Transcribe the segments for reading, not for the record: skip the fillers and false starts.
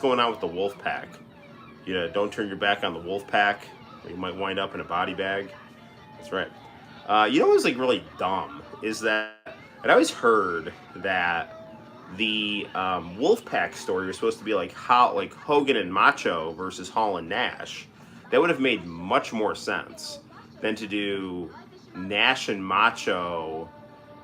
going on with the wolf pack. Don't turn your back on the wolf pack, or you might wind up in a body bag. That's right. What was like really dumb is that I'd always heard that the Wolfpack story was supposed to be like Hogan and Macho versus Hall and Nash. That would have made much more sense than to do Nash and Macho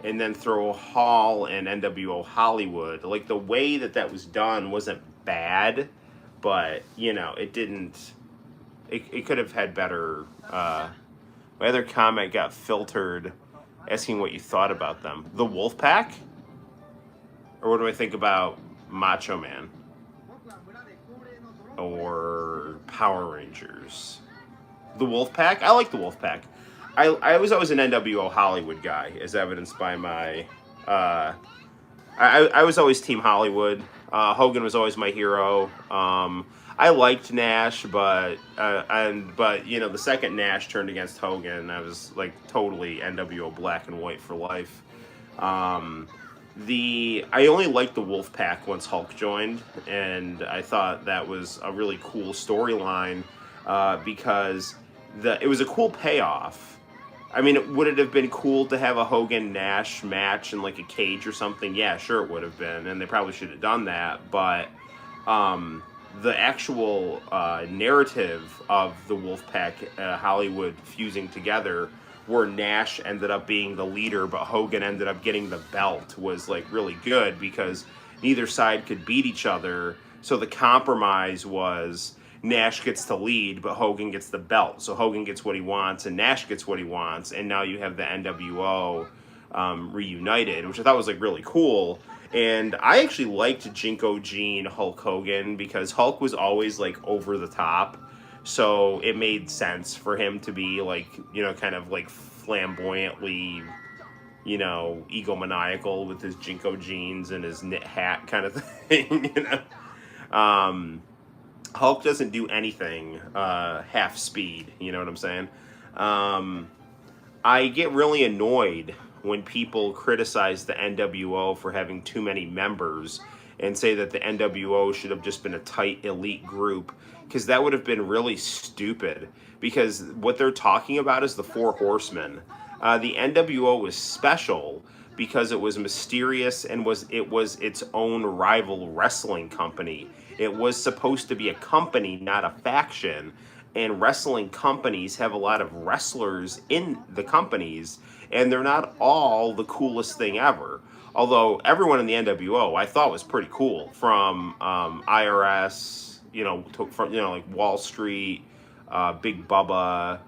and then throw Hall and NWO Hollywood. Like, the way that was done wasn't bad, but it didn't. It could have had better. My other comment got filtered, asking what you thought about them. The Wolfpack? Or what do I think about Macho Man? Or Power Rangers? The Wolfpack? I like the Wolfpack. I was always an NWO Hollywood guy, as evidenced by my... I was always Team Hollywood. Hogan was always my hero. I liked Nash, but the second Nash turned against Hogan, I was like totally NWO black and white for life. I only liked the Wolfpack once Hulk joined, and I thought that was a really cool storyline because it was a cool payoff. I mean, would it have been cool to have a Hogan-Nash match in like a cage or something? Yeah, sure it would have been, and they probably should have done that, but the actual narrative of the Wolfpack Hollywood fusing together, where Nash ended up being the leader but Hogan ended up getting the belt, was like really good because neither side could beat each other. So the compromise was Nash gets to lead but Hogan gets the belt. So Hogan gets what he wants and Nash gets what he wants, and now you have the NWO reunited, which I thought was like really cool. And I actually liked Jinko Gene Hulk Hogan because Hulk was always like over the top. So it made sense for him to be like, kind of like flamboyantly, egomaniacal with his Jinko jeans and his knit hat kind of thing, Hulk doesn't do anything half speed, you know what I'm saying? I get really annoyed when people criticize the NWO for having too many members and say that the NWO should have just been a tight elite group, because that would have been really stupid, because what they're talking about is the Four Horsemen. The NWO was special because it was mysterious and it was its own rival wrestling company. It was supposed to be a company, not a faction. And wrestling companies have a lot of wrestlers in the companies, and they're not all the coolest thing ever. Although everyone in the NWO I thought was pretty cool, from IRS, from like Wall Street, Big Bubba,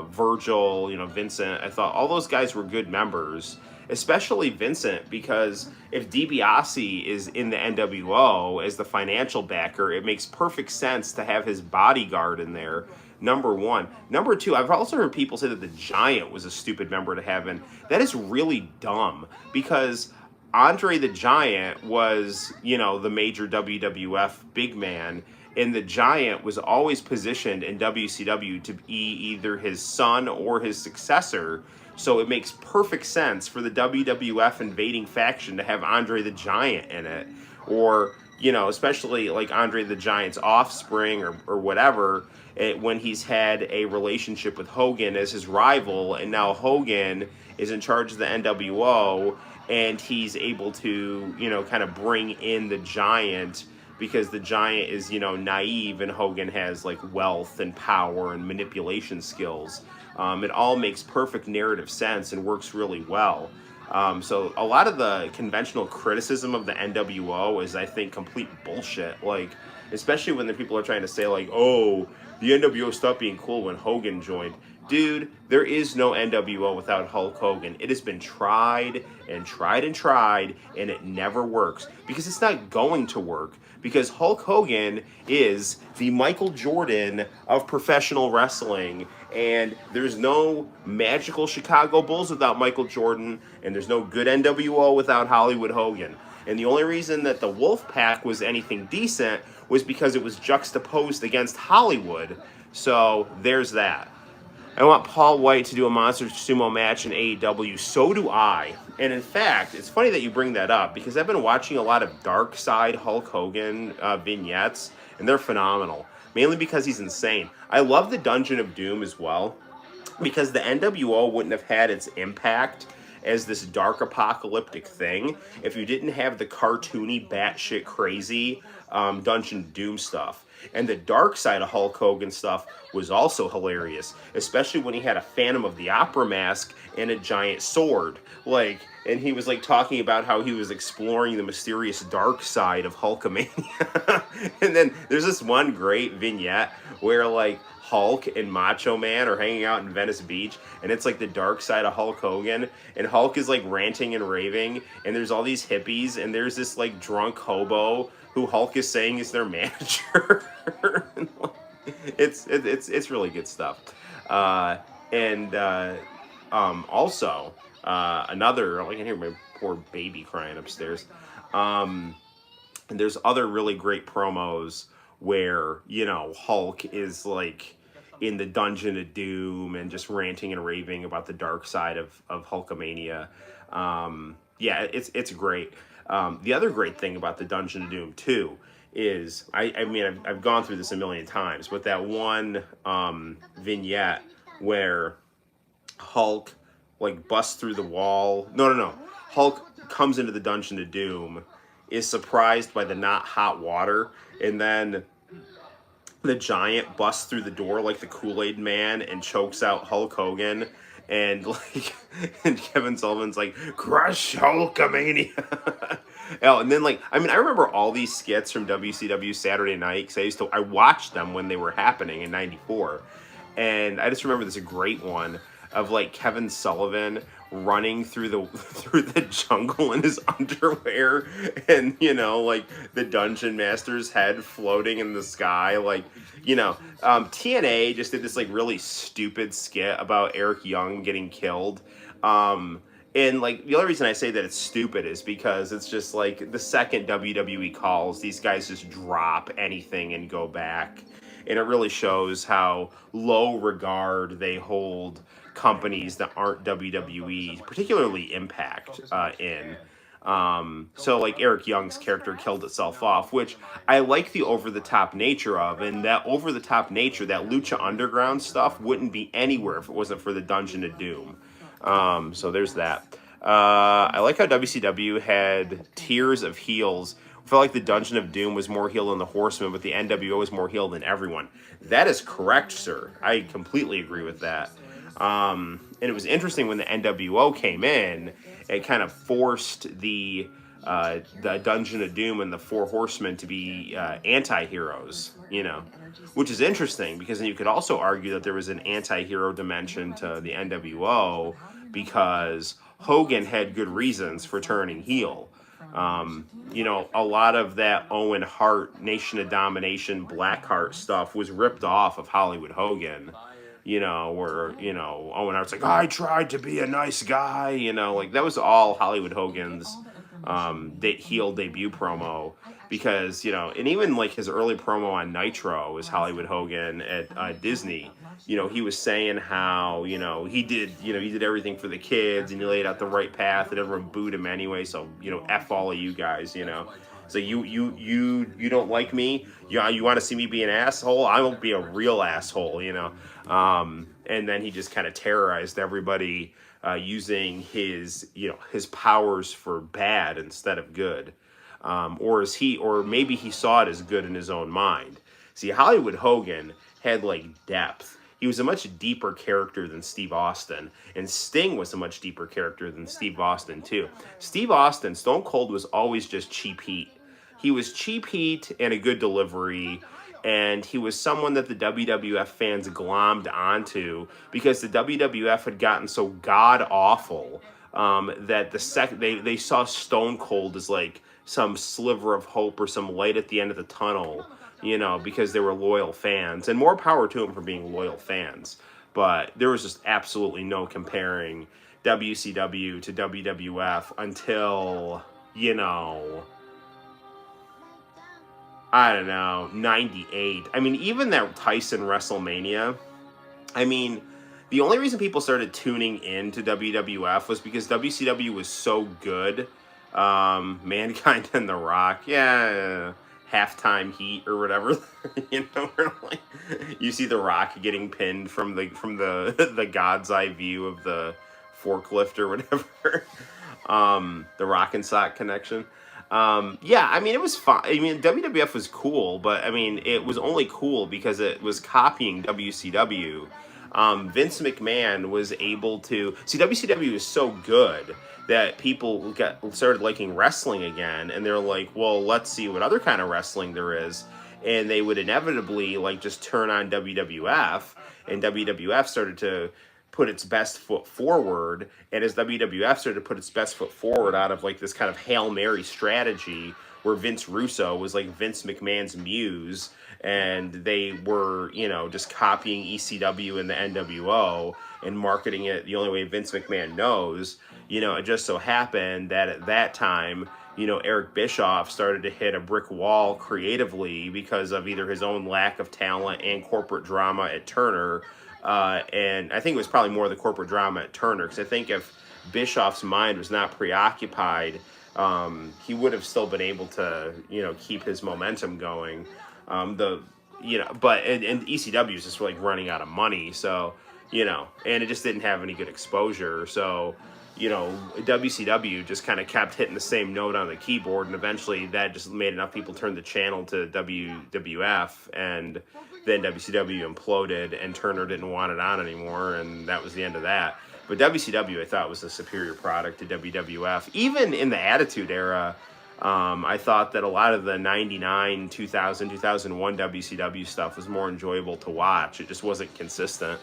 Virgil, Vincent. I thought all those guys were good members, especially Vincent, because if DiBiase is in the NWO as the financial backer, it makes perfect sense to have his bodyguard in there, number one. Number two, I've also heard people say that the Giant was a stupid member to have in. That is really dumb, because Andre the Giant was, the major WWF big man, and the Giant was always positioned in WCW to be either his son or his successor. So it makes perfect sense for the WWF invading faction to have Andre the Giant in it. Or, especially like Andre the Giant's offspring or whatever, when he's had a relationship with Hogan as his rival, and now Hogan is in charge of the NWO, and he's able to, kind of bring in the Giant, because the Giant is, naive, and Hogan has like wealth and power and manipulation skills. It all makes perfect narrative sense and works really well. So a lot of the conventional criticism of the NWO is, I think, complete bullshit. Like, especially when the people are trying to say like, oh, the NWO stopped being cool when Hogan joined. Dude, there is no NWO without Hulk Hogan. It has been tried and tried and tried, and it never works. Because it's not going to work. Because Hulk Hogan is the Michael Jordan of professional wrestling. And there's no magical Chicago Bulls without Michael Jordan. And there's no good NWO without Hollywood Hogan. And the only reason that the Wolfpack was anything decent was because it was juxtaposed against Hollywood. So there's that. I want Paul White to do a Monster Sumo match in AEW. So do I. And in fact, it's funny that you bring that up because I've been watching a lot of Dark Side Hulk Hogan vignettes, and they're phenomenal. Mainly because he's insane. I love the Dungeon of Doom as well, because the NWO wouldn't have had its impact as this dark apocalyptic thing if you didn't have the cartoony, batshit crazy Dungeon Doom stuff. And the dark side of Hulk Hogan stuff was also hilarious, especially when he had a Phantom of the Opera mask and a giant sword. And he was talking about how he was exploring the mysterious dark side of Hulkamania. And then there's this one great vignette where Hulk and Macho Man are hanging out in Venice Beach, and it's the dark side of Hulk Hogan, and Hulk is ranting and raving, and there's all these hippies, and there's this drunk hobo who Hulk is saying is their manager. It's really good stuff. Also another, I can hear my poor baby crying upstairs. And there's other really great promos where Hulk is in the Dungeon of Doom and just ranting and raving about the dark side of Hulkamania. Yeah, it's great. The other great thing about the Dungeon of Doom too is I've gone through this a million times, but that one vignette where Hulk busts through the wall. No. Hulk comes into the Dungeon of Doom, is surprised by the not hot water, and then the giant busts through the door like the Kool-Aid Man and chokes out Hulk Hogan, and and Kevin Sullivan's crush Hulkamania. Oh, and then I remember all these skits from WCW Saturday Night because I watched them when they were happening in '94, and I just remember this great one of Kevin Sullivan running through the jungle in his underwear, and the Dungeon Master's head floating in the sky. TNA just did this really stupid skit about Eric Young getting killed. And the only reason I say that it's stupid is because it's just the second WWE calls, these guys just drop anything and go back. And it really shows how low regard they hold companies that aren't WWE, particularly Impact, in. So Eric Young's character killed itself off, which I like the over-the-top nature of, and that over-the-top nature, that Lucha Underground stuff wouldn't be anywhere if it wasn't for the Dungeon of Doom. So there's that. I like how WCW had tiers of heels. I felt like the Dungeon of Doom was more heel than the Horsemen, but the NWO was more heel than everyone. That is correct, sir. I completely agree with that. And it was interesting when the NWO came in, it kind of forced the Dungeon of Doom and the Four Horsemen to be anti-heroes, which is interesting because then you could also argue that there was an anti-hero dimension to the NWO because Hogan had good reasons for turning heel. A lot of that Owen Hart, Nation of Domination, Blackheart stuff was ripped off of Hollywood Hogan. Where, Owen Hart's I tried to be a nice guy, that was all Hollywood Hogan's heel debut promo, because, and even his early promo on Nitro was Hollywood Hogan at Disney. He was saying how, he did everything for the kids and he laid out the right path and everyone booed him anyway, so, F all of you guys, So you don't like me? You want to see me be an asshole? I won't be a real asshole, And then he just kind of terrorized everybody using his powers for bad instead of good, or maybe he saw it as good in his own mind. See, Hollywood Hogan had depth. He was a much deeper character than Steve Austin, and Sting was a much deeper character than Steve Austin too. Steve Austin, Stone Cold, was always just cheap heat. He was cheap heat and a good delivery, and he was someone that the WWF fans glommed onto because the WWF had gotten so god-awful that they saw Stone Cold as some sliver of hope or some light at the end of the tunnel, because they were loyal fans. And more power to them for being loyal fans. But there was just absolutely no comparing WCW to WWF until, I don't know, 98. Even that Tyson WrestleMania, the only reason people started tuning into WWF was because WCW was so good. Mankind and The Rock, yeah, halftime heat or whatever, where like you see The Rock getting pinned from the the God's eye view of the forklift or whatever. The Rock and Sock connection. Yeah, I mean, it was fun. I mean, WWF was cool, but I mean, it was only cool because it was copying WCW. Vince McMahon was able to see WCW was so good that people started liking wrestling again, and they're like, well, let's see what other kind of wrestling there is, and they would inevitably like just turn on WWF, and WWF started to put its best foot forward, and as WWF started to put its best foot forward out of like this kind of Hail Mary strategy where Vince Russo was like Vince McMahon's muse, and they were, just copying ECW and the NWO and marketing it the only way Vince McMahon knows. It just so happened that at that time, Eric Bischoff started to hit a brick wall creatively because of either his own lack of talent and corporate drama at Turner. And I think it was probably more the corporate drama at Turner, because I think if Bischoff's mind was not preoccupied, he would have still been able to, keep his momentum going. But ECW is just like running out of money, so, and it just didn't have any good exposure. So, WCW just kind of kept hitting the same note on the keyboard, and eventually that just made enough people turn the channel to WWF, and then WCW imploded, and Turner didn't want it on anymore, and that was the end of that. But WCW, I thought, was a superior product to WWF. Even in the Attitude Era, I thought that a lot of the 99, 2000, 2001 WCW stuff was more enjoyable to watch. It just wasn't consistent.